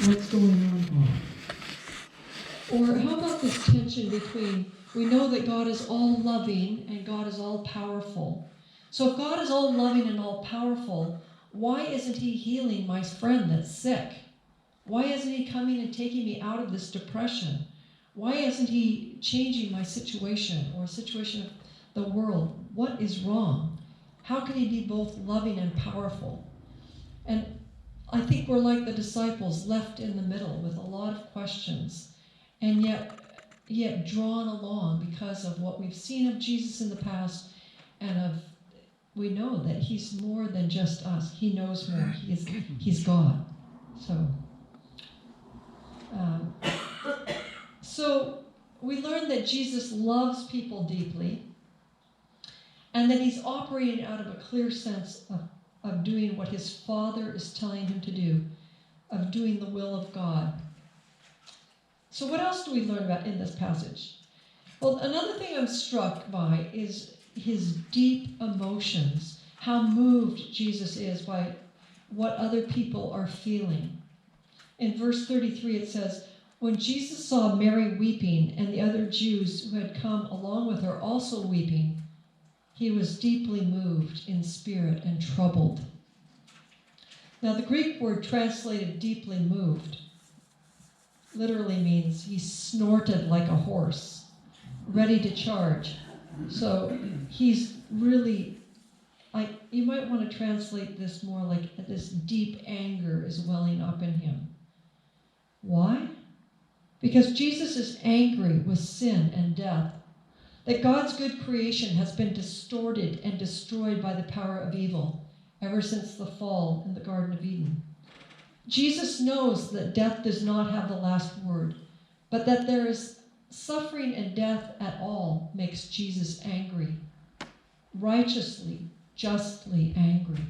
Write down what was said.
What's going on, God? Or how about this tension between, we know that God is all loving and God is all powerful. So if God is all loving and all powerful, why isn't he healing my friend that's sick? Why isn't he coming and taking me out of this depression? Why isn't he changing my situation or situation of the world? What is wrong? How can he be both loving and powerful? And I think we're like the disciples, left in the middle with a lot of questions, and yet drawn along because of what we've seen of Jesus in the past, and we know that he's more than just us. He knows more. He's God. So we learn that Jesus loves people deeply, and that he's operating out of a clear sense of doing what his Father is telling him to do, of doing the will of God. So what else do we learn about in this passage? Well, another thing I'm struck by is his deep emotions, how moved Jesus is by what other people are feeling. In verse 33 it says, when Jesus saw Mary weeping and the other Jews who had come along with her also weeping, he was deeply moved in spirit and troubled. Now the Greek word translated deeply moved literally means he snorted like a horse, ready to charge. So he's really, you might want to translate this more like this deep anger is welling up in him. Why? Because Jesus is angry with sin and death, that God's good creation has been distorted and destroyed by the power of evil ever since the fall in the Garden of Eden. Jesus knows that death does not have the last word, but that there is suffering and death at all makes Jesus angry, righteously, justly angry.